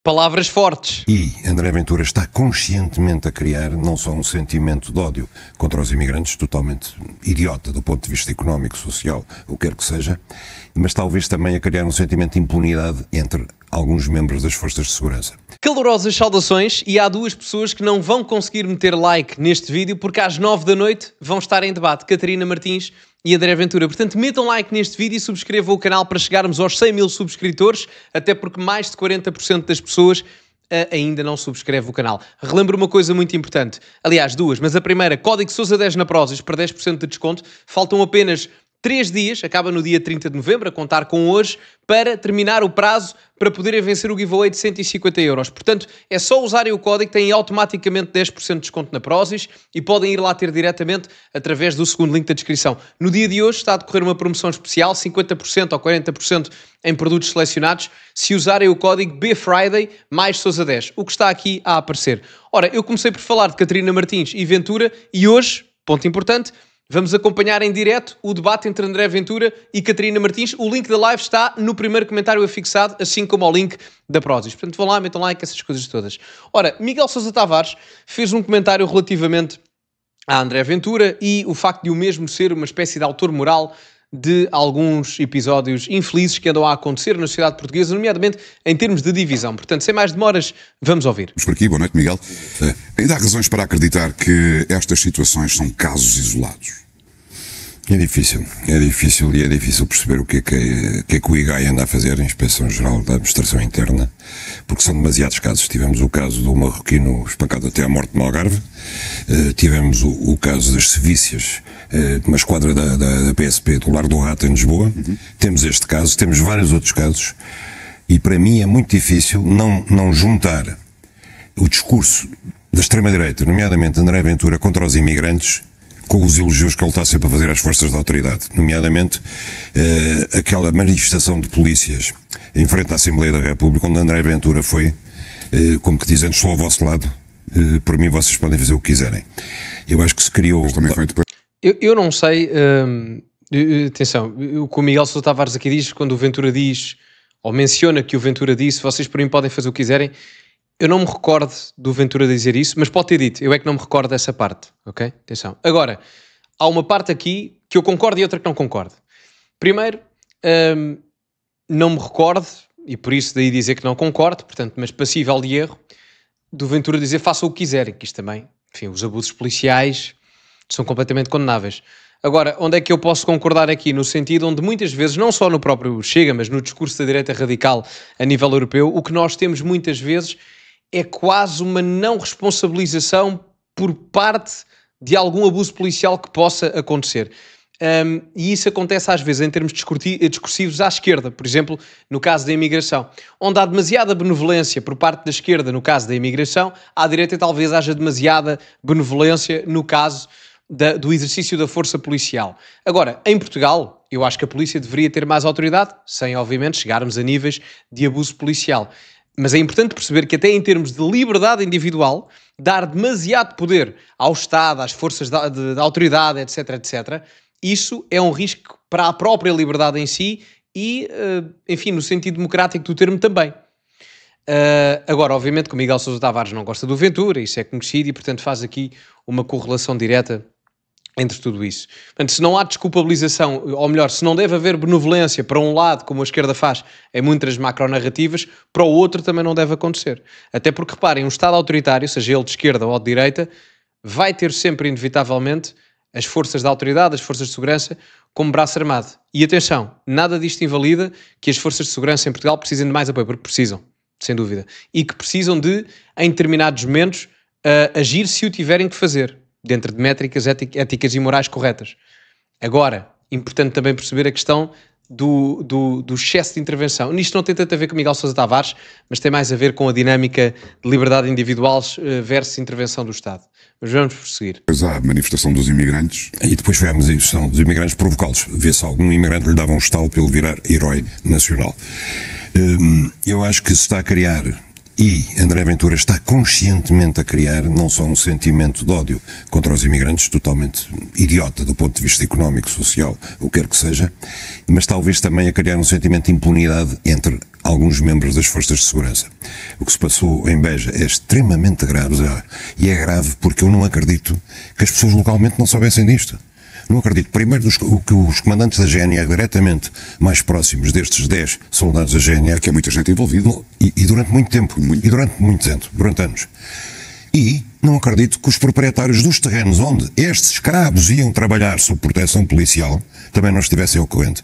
Palavras fortes. E André Ventura está conscientemente a criar não só um sentimento de ódio contra os imigrantes, totalmente idiota do ponto de vista económico, social, o que quer que seja, mas talvez também a criar um sentimento de impunidade entre alguns membros das forças de segurança. Calorosas saudações, e há duas pessoas que não vão conseguir meter like neste vídeo porque às 9 da noite vão estar em debate, Catarina Martins e André Ventura. Portanto, metam like neste vídeo e subscrevam o canal para chegarmos aos 100 mil subscritores, até porque mais de 40% das pessoas ainda não subscreve o canal. Relembro uma coisa muito importante, aliás duas, mas a primeira, código Sousa 10 na Prozis para 10% de desconto, faltam apenas 3 dias, acaba no dia 30 de novembro, a contar com hoje, para terminar o prazo para poderem vencer o giveaway de 150 euros. Portanto, é só usarem o código, têm automaticamente 10% de desconto na Prozis e podem ir lá ter diretamente através do segundo link da descrição. No dia de hoje está a decorrer uma promoção especial, 50% ou 40% em produtos selecionados, se usarem o código BFriday mais Sousa 10, o que está aqui a aparecer. Ora, eu comecei por falar de Catarina Martins e Ventura e hoje, ponto importante, vamos acompanhar em direto o debate entre André Ventura e Catarina Martins. O link da live está no primeiro comentário afixado, assim como o link da Prozis. Portanto, vão lá, metam like, essas coisas todas. Ora, Miguel Sousa Tavares fez um comentário relativamente a André Ventura e o facto de o mesmo ser uma espécie de autor moral de alguns episódios infelizes que andam a acontecer na sociedade portuguesa, nomeadamente em termos de divisão. Portanto, sem mais demoras, vamos ouvir. Vamos por aqui, boa noite, Miguel. Ainda há razões para acreditar que estas situações são casos isolados? É difícil e é difícil perceber o que é que o IGAI anda a fazer, a Inspeção-Geral da Administração Interna, porque são demasiados casos. Tivemos o caso do marroquino espancado até à morte no Algarve, tivemos o caso das sevícias de uma esquadra da PSP do Lar do Rato em Lisboa, temos este caso, temos vários outros casos, e para mim é muito difícil não juntar o discurso da extrema-direita, nomeadamente André Ventura, contra os imigrantes, com os elogios que ele está sempre a fazer às forças da autoridade, nomeadamente aquela manifestação de polícias em frente à Assembleia da República, onde André Ventura foi, como que dizendo, estou ao vosso lado, por mim vocês podem fazer o que quiserem. Eu acho que se criou... Eu não sei, atenção, o que o Miguel Sousa Tavares aqui diz, quando o Ventura diz, ou menciona que o Ventura disse, vocês por mim podem fazer o que quiserem, eu não me recordo do Ventura dizer isso, mas pode ter dito, eu é que não me recordo dessa parte, ok? Atenção. Agora, há uma parte aqui que eu concordo e outra que não concordo. Primeiro, não me recordo, e por isso daí dizer que não concordo, portanto, mas passível de erro, do Ventura dizer façam o que quiserem, que isto também, enfim, os abusos policiais são completamente condenáveis. Agora, onde é que eu posso concordar aqui? No sentido onde muitas vezes, não só no próprio Chega, mas no discurso da direita radical a nível europeu, o que nós temos muitas vezes é quase uma não responsabilização por parte de algum abuso policial que possa acontecer. E isso acontece às vezes em termos discursivos à esquerda, por exemplo, no caso da imigração, onde há demasiada benevolência por parte da esquerda no caso da imigração, à direita talvez haja demasiada benevolência no caso do exercício da força policial. Agora, em Portugal, eu acho que a polícia deveria ter mais autoridade, sem obviamente chegarmos a níveis de abuso policial. Mas é importante perceber que até em termos de liberdade individual, dar demasiado poder ao Estado, às forças de autoridade, etc., etc., isso é um risco para a própria liberdade em si e, enfim, no sentido democrático do termo também. Agora, obviamente que o Miguel Sousa Tavares não gosta do Ventura, isso é conhecido e, portanto, faz aqui uma correlação direta entre tudo isso. Portanto, se não há desculpabilização, ou melhor, se não deve haver benevolência para um lado, como a esquerda faz em muitas macronarrativas, para o outro também não deve acontecer. Até porque, reparem, um Estado autoritário, seja ele de esquerda ou de direita, vai ter sempre, inevitavelmente, as forças da autoridade, as forças de segurança, como braço armado. E atenção, nada disto invalida que as forças de segurança em Portugal precisem de mais apoio, porque precisam, sem dúvida. E que precisam de, em determinados momentos, agir se o tiverem que fazer, dentro de métricas éticas e morais corretas. Agora, importante também perceber a questão do excesso de intervenção. Nisto não tem tanto a ver com Miguel Sousa Tavares, mas tem mais a ver com a dinâmica de liberdade individual versus intervenção do Estado. Mas vamos prosseguir. Pois há a manifestação dos imigrantes. E depois tivemos a questão dos imigrantes provocá-los. Vê-se algum imigrante lhe dava um estalo para ele virar herói nacional. Eu acho que se está a criar... E André Ventura está conscientemente a criar não só um sentimento de ódio contra os imigrantes, totalmente idiota do ponto de vista económico, social, o que quer que seja, mas talvez também a criar um sentimento de impunidade entre alguns membros das forças de segurança. O que se passou em Beja é extremamente grave, e é grave porque eu não acredito que as pessoas localmente não soubessem disto. Não acredito. Primeiro, que os comandantes da GNR, diretamente mais próximos destes 10 soldados da GNR, que é muita gente envolvida, e durante muito tempo, durante anos. E não acredito que os proprietários dos terrenos onde estes escravos iam trabalhar sob proteção policial também não estivessem ao corrente.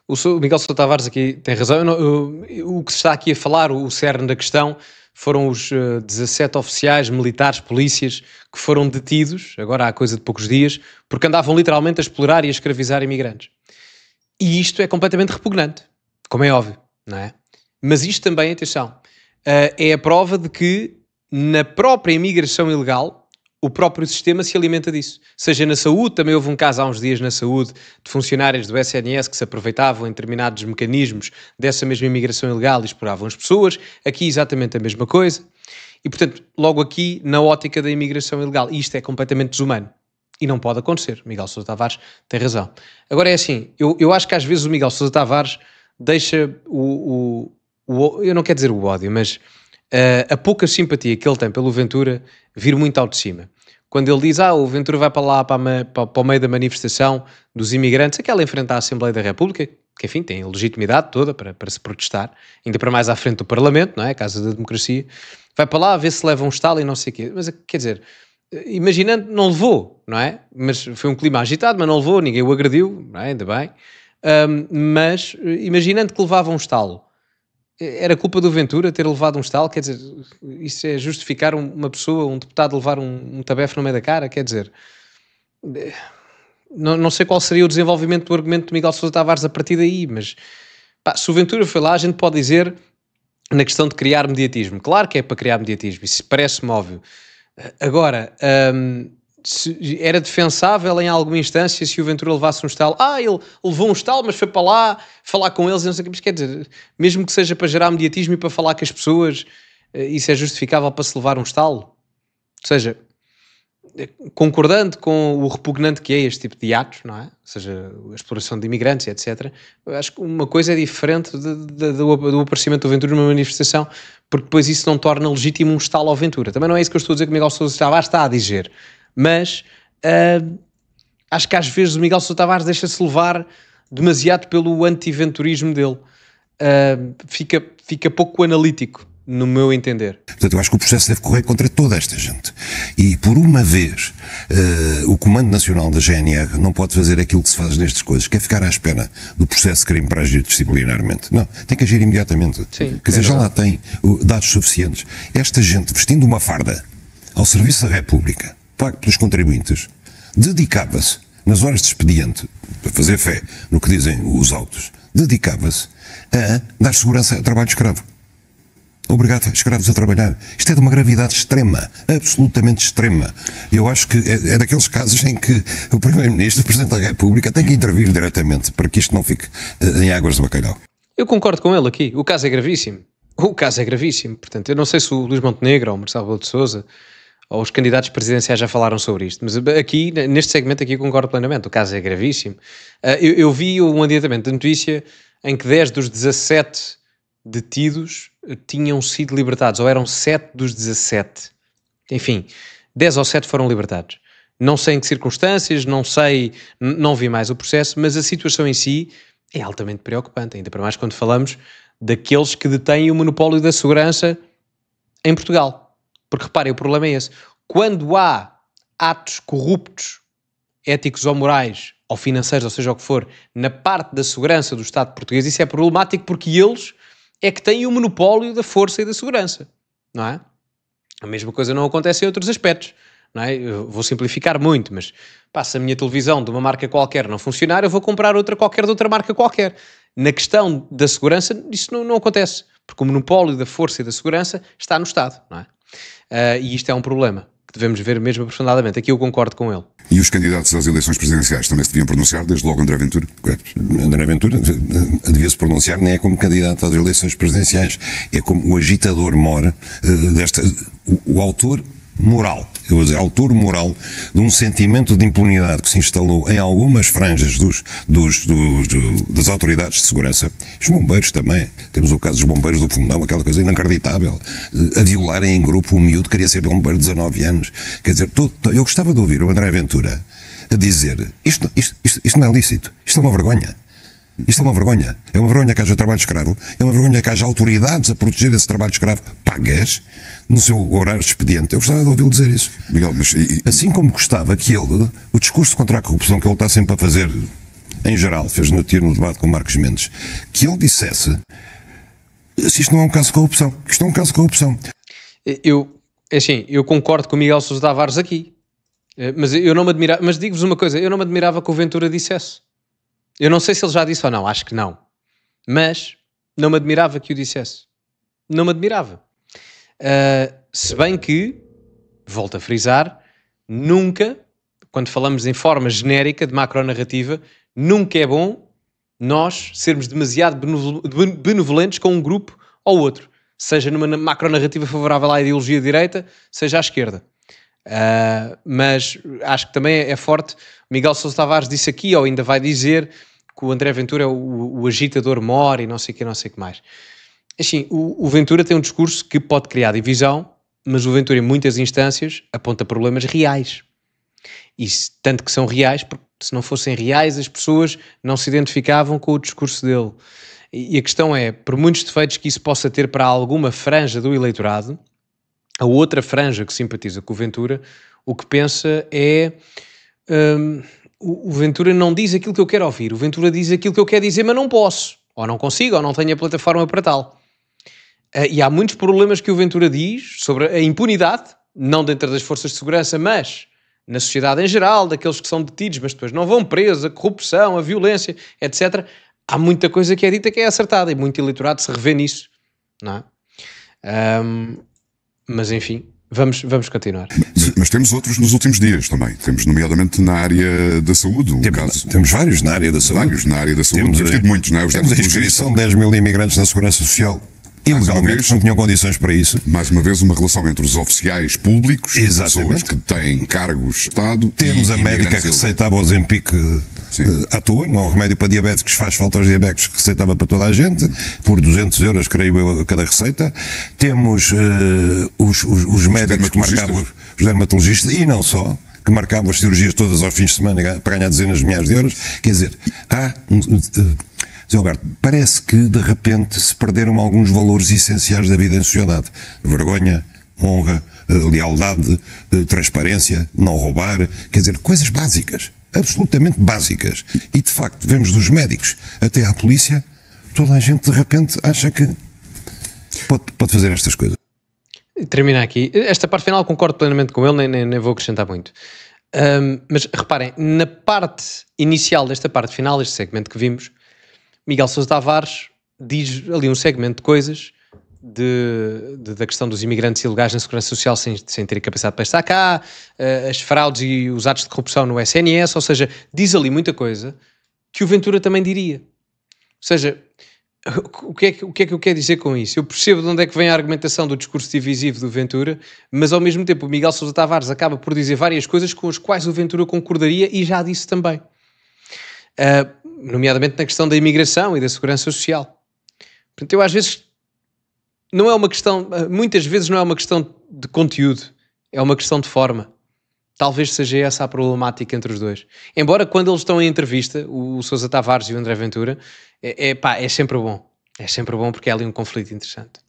O Miguel Sousa Tavares aqui tem razão. O que se está aqui a falar, o cerne da questão, foram os 17 oficiais, militares, polícias que foram detidos, agora há coisa de poucos dias, porque andavam literalmente a explorar e a escravizar imigrantes. E isto é completamente repugnante, como é óbvio, não é? Mas isto também, atenção, é a prova de que na própria imigração ilegal o próprio sistema se alimenta disso. Seja na saúde, também houve um caso há uns dias na saúde de funcionários do SNS que se aproveitavam em determinados mecanismos dessa mesma imigração ilegal e exploravam as pessoas. Aqui exatamente a mesma coisa. E, portanto, logo aqui, na ótica da imigração ilegal, isto é completamente desumano. E não pode acontecer. Miguel Sousa Tavares tem razão. Agora é assim, eu acho que às vezes o Miguel Sousa Tavares deixa eu não quero dizer o ódio, mas a pouca simpatia que ele tem pelo Ventura vir muito ao de cima. Quando ele diz, o Ventura vai para lá, para o meio da manifestação dos imigrantes, aquela em frente à Assembleia da República, que enfim tem a legitimidade toda para se protestar, ainda para mais à frente do Parlamento, não é? A Casa da Democracia, vai para lá a ver se leva um estalo e não sei o quê. Mas quer dizer, imaginando, não levou, não é? Mas foi um clima agitado, mas não levou, ninguém o agrediu, não é? Ainda bem. Mas imaginando que levava um estalo, era culpa do Ventura ter levado um estalo? Quer dizer, isso é justificar uma pessoa, um deputado levar um tabefe no meio da cara? Quer dizer, não sei qual seria o desenvolvimento do argumento de Miguel Sousa Tavares a partir daí, mas se o Ventura foi lá, a gente pode dizer na questão de criar mediatismo. Claro que é para criar mediatismo, isso parece-me óbvio. Agora, era defensável em alguma instância se o Ventura levasse um estalo. Ele levou um estalo, mas foi para lá falar com eles e não sei o que. Mas quer dizer, mesmo que seja para gerar mediatismo e para falar com as pessoas, isso é justificável para se levar um estalo? Ou seja, concordando com o repugnante que é este tipo de atos, não é? Ou seja, a exploração de imigrantes, etc. Eu acho que uma coisa é diferente do aparecimento do Ventura numa manifestação, porque depois isso não torna legítimo um estalo ao Ventura. Também não é isso que eu estou a dizer que o Miguel Sousa Tavares está a dizer. Mas acho que às vezes o Miguel Sousa Tavares deixa-se levar demasiado pelo anti-venturismo dele. Fica pouco analítico, no meu entender. Portanto, eu acho que o processo deve correr contra toda esta gente. E, por uma vez, o Comando Nacional da GNR não pode fazer aquilo que se faz nestas coisas, que é ficar à espera do processo de crime para agir disciplinarmente. Não, tem que agir imediatamente. Sim, quer dizer, já lá tem dados suficientes. Esta gente, vestindo uma farda ao serviço da República, pago pelos contribuintes, dedicava-se, nas horas de expediente, para fazer fé no que dizem os autos, dedicava-se a dar segurança ao trabalho escravo. Obrigado, escravos a trabalhar. Isto é de uma gravidade extrema, absolutamente extrema. Eu acho que é daqueles casos em que o Primeiro-Ministro, o Presidente da República, tem que intervir diretamente para que isto não fique em águas de bacalhau. Eu concordo com ele aqui. O caso é gravíssimo. Portanto, eu não sei se o Luís Montenegro ou o Marcelo Rebelo de Sousa ou os candidatos presidenciais já falaram sobre isto, mas aqui, neste segmento aqui, concordo plenamente. O caso é gravíssimo. Eu vi um adiantamento de notícia em que 10 dos 17 detidos tinham sido libertados, ou eram 7 dos 17. Enfim, 10 ou 7 foram libertados. Não sei em que circunstâncias, não vi mais o processo, mas a situação em si é altamente preocupante, ainda para mais quando falamos daqueles que detêm o monopólio da segurança em Portugal. Porque reparem, o problema é esse. Quando há atos corruptos, éticos ou morais, ou financeiros, ou seja o que for, na parte da segurança do Estado português, isso é problemático porque eles é que têm o monopólio da força e da segurança, não é? A mesma coisa não acontece em outros aspectos, não é? Eu vou simplificar muito, mas se a minha televisão de uma marca qualquer não funcionar, eu vou comprar outra qualquer de outra marca qualquer. Na questão da segurança, isso não acontece, porque o monopólio da força e da segurança está no Estado, não é? E isto é um problema que devemos ver mesmo aprofundadamente. Aqui eu concordo com ele. E os candidatos às eleições presidenciais também se deviam pronunciar, desde logo André Ventura? André Ventura devia-se pronunciar nem é como candidato às eleições presidenciais, é como o agitador mor o autor moral eu vou dizer, autor moral de um sentimento de impunidade que se instalou em algumas franjas das autoridades de segurança. Os bombeiros também. Temos o caso dos bombeiros do Fundão, aquela coisa inacreditável. A violarem em grupo um miúdo, queria ser bombeiro de 19 anos. Quer dizer, eu gostava de ouvir o André Ventura a dizer, isto não é lícito, isto é uma vergonha. Isto é uma vergonha. É uma vergonha que haja trabalho escravo. É uma vergonha que haja autoridades a proteger esse trabalho escravo pagas no seu horário de expediente. Eu gostava de ouvi-lo dizer isso. Miguel, mas... Assim como gostava que ele, o discurso contra a corrupção que ele está sempre a fazer, em geral, fez no debate com o Marcos Mendes, que ele dissesse se isto não é um caso de corrupção. Isto é um caso de corrupção. Eu concordo com o Miguel Sousa Tavares aqui. Mas eu não me admirava... Mas digo-vos uma coisa, eu não me admirava que o Ventura dissesse. Eu não sei se ele já disse ou não, acho que não. Mas não me admirava que o dissesse. Não me admirava. Se bem que, volto a frisar, nunca, quando falamos em forma genérica de macronarrativa, nunca é bom nós sermos demasiado benevolentes com um grupo ou outro. Seja numa macronarrativa favorável à ideologia de direita, seja à esquerda. Mas acho que também é forte. Miguel Sousa Tavares disse aqui, ou ainda vai dizer, que o André Ventura é o agitador mor e não sei o que mais. Assim, o Ventura tem um discurso que pode criar divisão, mas o Ventura em muitas instâncias aponta problemas reais. E tanto que são reais, porque se não fossem reais as pessoas não se identificavam com o discurso dele. E a questão é, por muitos defeitos que isso possa ter para alguma franja do eleitorado, a outra franja que simpatiza com o Ventura, o que pensa é... o Ventura não diz aquilo que eu quero ouvir. O Ventura diz aquilo que eu quero dizer, mas não posso. Ou não consigo, ou não tenho a plataforma para tal. E há muitos problemas que o Ventura diz sobre a impunidade, não dentro das forças de segurança, mas na sociedade em geral, daqueles que são detidos, mas depois não vão presos, a corrupção, a violência, etc. Há muita coisa que é dita que é acertada e muito eleitorado se revê nisso. Não é? Mas enfim, vamos continuar. Mas temos outros nos últimos dias também. Temos, nomeadamente, na área da saúde. Temos vários na área da saúde. Temos tido muitos, não é? Temos a inscrição de 10 mil imigrantes na Segurança Social. Ilegalmente, não tinham condições para isso. Mais uma vez, uma relação entre os oficiais públicos, pessoas que têm cargos de Estado. Temos a médica que receitava o Ozempic à toa, não é um remédio para diabéticos, faz falta aos diabéticos, que receitava para toda a gente, por 200 euros, creio eu, a cada receita. Temos os médicos que marcavam, os dermatologistas, e não só, que marcavam as cirurgias todas aos fins de semana para ganhar dezenas de milhares de euros. Quer dizer, há... Zé Alberto, parece que de repente se perderam alguns valores essenciais da vida em sociedade. Vergonha, honra, lealdade, transparência, não roubar, quer dizer, coisas básicas, absolutamente básicas. E de facto, vemos dos médicos até à polícia, toda a gente de repente acha que pode fazer estas coisas. Termina aqui. Esta parte final concordo plenamente com ele, nem vou acrescentar muito. Mas reparem, na parte inicial desta parte final, este segmento que vimos, Miguel Sousa Tavares diz ali um segmento de coisas da questão dos imigrantes ilegais na Segurança Social sem ter capacidade para estar cá, as fraudes e os atos de corrupção no SNS, ou seja, diz ali muita coisa que o Ventura também diria. Ou seja, o que é que eu quero dizer com isso? Eu percebo de onde é que vem a argumentação do discurso divisivo do Ventura, mas ao mesmo tempo o Miguel Sousa Tavares acaba por dizer várias coisas com as quais o Ventura concordaria e já disse também. Nomeadamente na questão da imigração e da segurança social. Portanto, eu às vezes não é uma questão, muitas vezes não é uma questão de conteúdo, é uma questão de forma. Talvez seja essa a problemática entre os dois. Embora quando eles estão em entrevista, o Sousa Tavares e o André Ventura, é sempre bom. É sempre bom porque é ali um conflito interessante.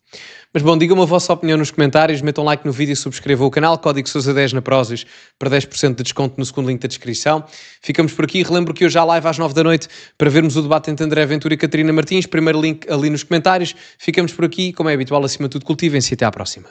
Mas bom, digam-me a vossa opinião nos comentários, metam like no vídeo e subscrevam o canal, código Sousa10 na Prozis para 10% de desconto no segundo link da descrição. Ficamos por aqui, relembro que hoje há live às 9 da noite para vermos o debate entre André Ventura e Catarina Martins, primeiro link ali nos comentários. Ficamos por aqui, como é habitual, acima de tudo cultivem-se e até à próxima.